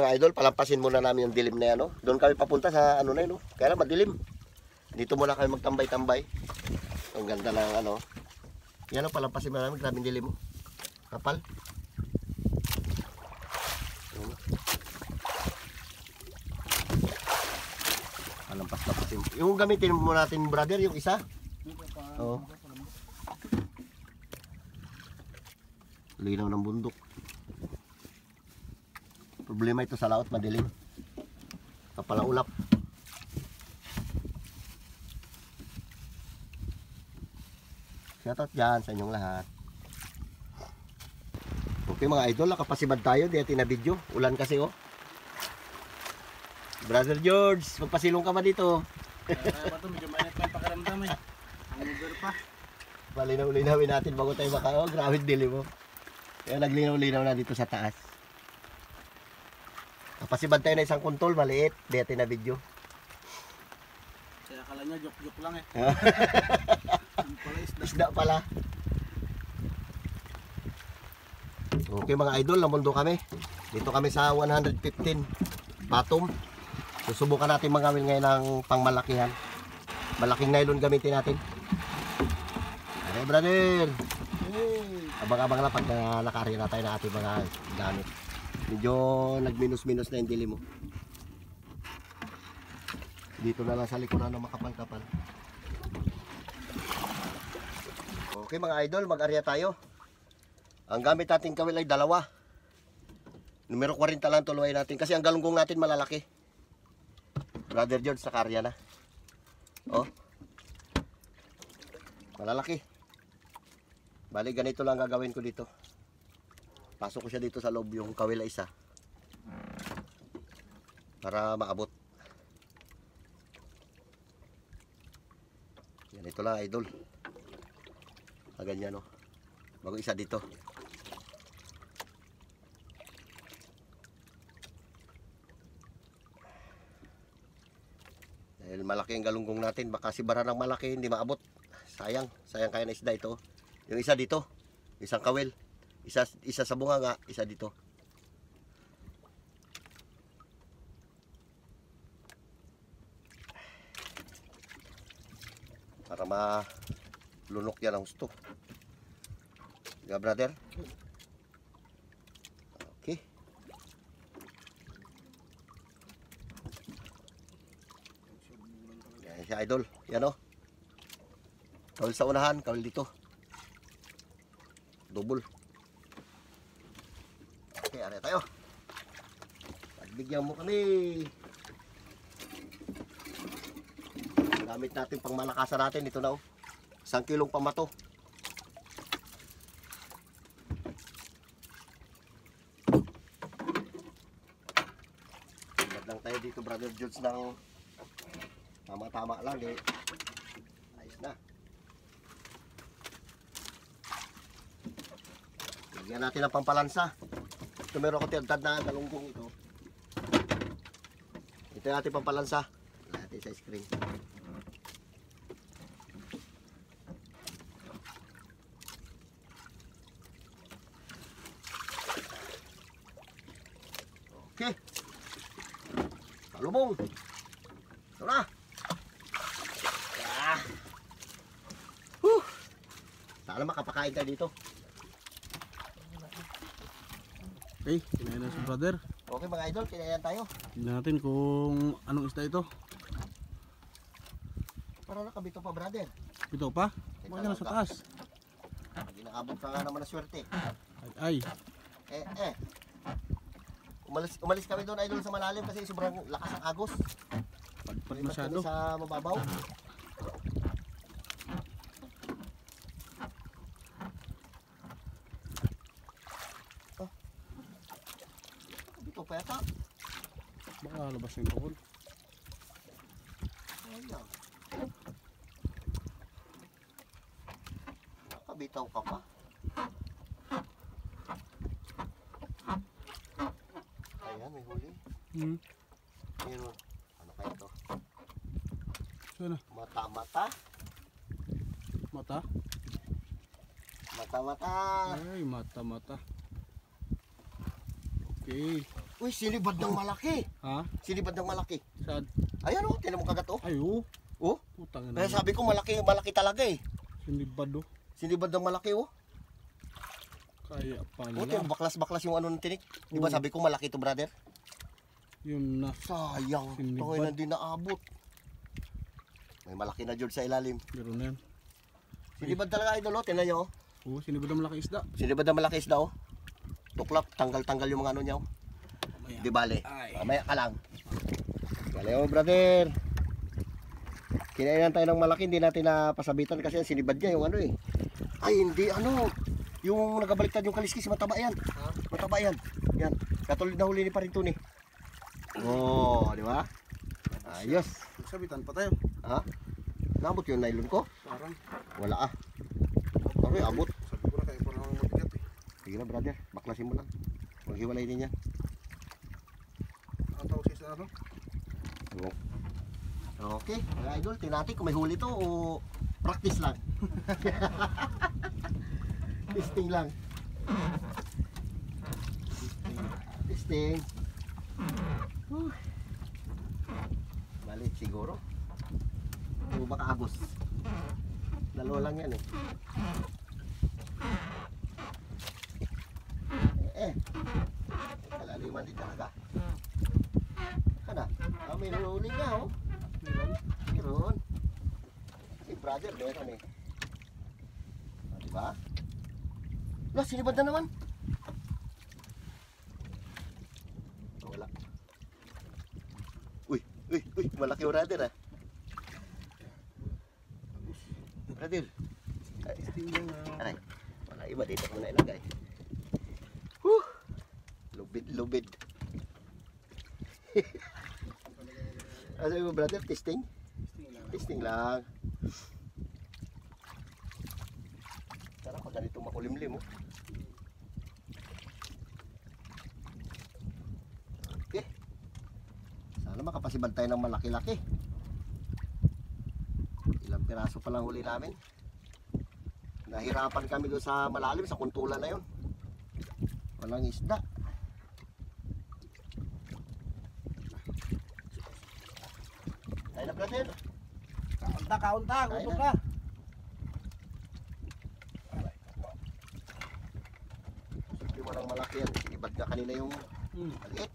mga idol, palampasin muna namin yung dilim na yan. No? Doon kami papunta sa ano na yun. No? Kaya lang madilim. Dito muna kami magtambay-tambay. Ang ganda ng ano. Yan o, palampasin muna namin. Grabing dilim mo. Kapal. Palampas-lampasin. Yung gamitin mo natin, brother, yung isa. Oo. Linaw ng bundok. Problema ito sa laot, madilim. Kapala ulap. Shoutout dyan sa inyong lahat. Okay mga idol, nakapasibad tayo. Di natin na video. Ulan kasi oh. Brother George, magpasilong ka ba dito? Medyo mainit pa yung pakiramdam eh. Ang lugar pa. Malinaw-linawin natin bago tayo maka. Oh, grabe dilim oh. Kaya naglinaw-linaw na dito sa taas. Napasibad tayo na isang kuntol, maliit. Di natin na video. Kaya akala nyo, joke-joke lang eh. Pala Isda pala. Okay mga idol, namundo kami. Dito kami sa 115 Patum. Susubukan natin magawin ngayon ng pangmalakihan. Malaking nylon gamitin natin. Hey brother. Abang-abang lang pag nakari na tayo ng ating mga gamit. Medyo nagminus-minus na yung dilim mo. Dito na lang sa likuran ng makapal-kapal. Okay mga idol, mag-area tayo. Ang gamit natin kawil ay dalawa. Numero 40 lang tuluay natin kasi ang galunggong natin malalaki. Brother George, naka-area na. Oh. Malalaki. Bali ganito lang gagawin ko dito. Pasok ko siya dito sa loob yung kawil ay isa. Para maabot. Ganito lang idol. Ganyan no. Bago isa dito. Dahil malaki ang galunggong natin, baka si bara ng malaki hindi maabot. Sayang, sayang kaya na isda ito. Yung isa dito, isang kawil. Isa sa bunganga, isa dito. Para malunok yan ang gusto. Diba brother? Okay. Yan si idol. Yan o. Kawil sa unahan, kawil dito. Double. Okay, ari tayo. Pagbigyan mo kami. Gamit natin pang malakasan natin. Ito na o. 1 kilong pamato. Lang tayo dito brother George ng tama-tama lang eh. Ayos na. Lagyan natin ng pampalansa. Ito meron ko tiyagtad na galunggong ito. Ito yung ating pampalansa. Natin sa screen. Okay. Palubong. Ito na. Sana makapakain tayo dito. Okay, kinain na si brother. Okay mga idol, kinayan tayo. Tignan natin kung anong isda ito. Para nakabito pa brother. Ito pa? Huwag na sa taas. Ginaabot ka nga naman na swerte. Ay. Umalis kami doon idol sa malalim kasi sobrang lakas ng agos. Pagpag masyado. Sa mababaw. Oh. Dito pa yata. Baka labas na yung kahol. Ayan. Nakabitaw ka pa. Ayan, may huli. Meron. Ano kaya ito? Sana? Mata-mata. Mata? Mata-mata. Ay, mata-mata. Okay. Uy, sinibad ng malaki. Ha? Sinibad ng malaki. Saan? Ayan oh, tinan mo kagat oh. Ay, oo. Oh, Putang kaya ina. sabi ko malaki talaga eh. Sinibad oh. Sinibad ng malaki oh. Kaya pala. Oh, tiyan, baklas-baklas yung ano ng tinik. Di ba Oo. sabi ko malaki to, brother? Yun na. Sayang, Sinibad. tangay na din naabot. May malaki na George sa ilalim. Meron na yan. Sinibad talaga idol oh, tinan nyo oh. Oo, sinibad ang malaking isda. Sinibad ng malaki isda oh. Tuklap, tanggal-tanggal yung mga ano niya oh. Mamaya. Di bale. Ay. Mamaya ka lang. Bale oh, brother. Kinainan tayo ng malaki, hindi natin napasabitan kasi sinibad niya yung ano eh. Ay, hindi ano. Yung nagabaliktad yung kaliskis, mataba yan. Mataba yan. Yan. Katulad na huli ni Parintun eh. Oh, di ba? Ayos. Sabitan pa tayo. Ha? Nabot yung nylon ko? Parang. Wala ah. Aroy, abot. Sabi ko na kayo parang mabigat eh. Sige na brother, baklasin mo lang. Maghiwalay din yan. Ang tawag sa ano? Okay, mga idol, tinati kung may huli to o practice lang. Testing lang. Testing. Balik siguro. O baka agos. Dalawa lang yan eh. Kalaliman din talaga. Kana? May huli nga oh. Meron. Si brother, meron eh. O, diba? Wala, sinibad na naman. O, wala. Uy, malaki yung brother ah. Brother. Ay, aray, wala iba dito muna ilagay. Lubid. Ano sabi mo brother, testing? Testing lang. Sarap pag ganito makulimlim oh. Okay. Sana makapasibad tayo ng malaki-laki. Ilang piraso pa lang huli namin. Nahirapan kami doon sa malalim, sa kuntulan na yun. Walang isda. Tayo na brother. Kaunta, gutom ka. Hindi walang malaki yan. Sinibad na kanina yung maliit.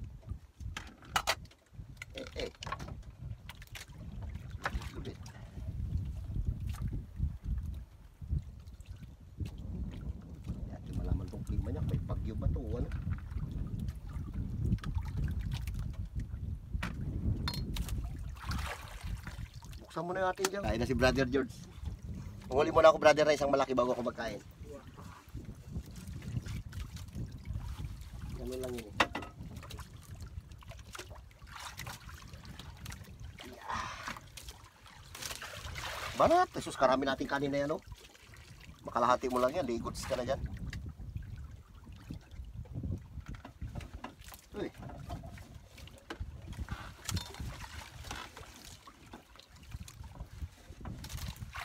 Lubit. Hindi malaman tong klima niya. May bagyo ba ito? Ano? Buksan muna natin dyan. Kain na si Brother George. Pumuli muna ako brother na isang malaki bago ako magkain. Ganun lang yun eh. Banat, Jesus, karami natin kanin na yan oh. Makalahati mo lang yan, ligots ka na dyan. Uy.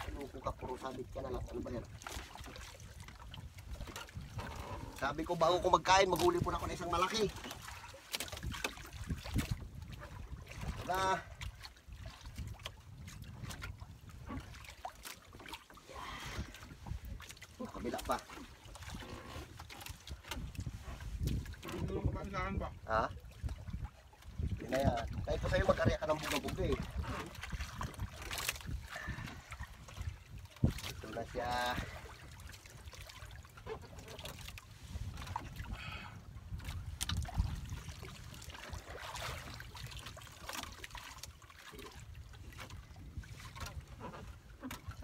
Ano kung kapuro sabit ka na lang, ano ba yan? Sabi ko bago ko magkain, maghuli po na ako ng isang malaki. Na. Kabila pa. Hindi mo makailangan ba? Ha? Yun na yan. Kahit ko sa'yo mag-arya ka ng buga-buga eh. Ito na siya.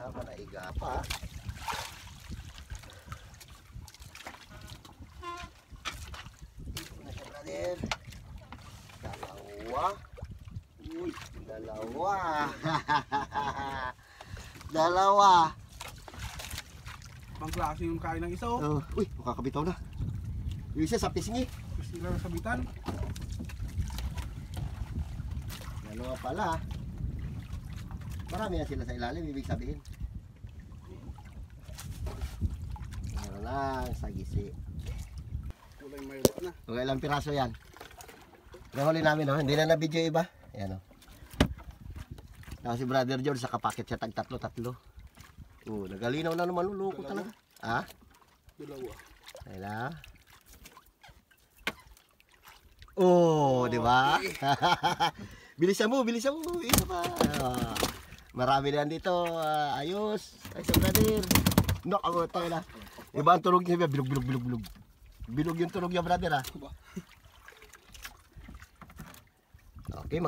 Sama na iga pa. Brother. Dalawa. Uy, dalawa. Dalawa. Pang klase yung kain ng isa oh. Uy, makakabitaw na. Yung isa sa pisngi. Gusto nila ng sabitan. Dalawa pala. Marami na sila sa ilalim, ibig sabihin. Ano lang, sa gisi. Wala yung mayroon na. Okay, ilang piraso yan? Nahuli namin, no? Hindi na na-video iba. Ayan, no? Tapos si Brother George, nakapakit siya tag tatlo-tatlo. Nagalinaw na naman, luloko talaga. Ha? Dalawa. Ayan na. Di ba? Bilisan mo. Isa pa. Marami na yan dito. Ayos. Ay, sa brother. Ako, tayo na. Iba ang tunog niya. Bilog. Bilog yung tunog niya, brother, ha? Okay,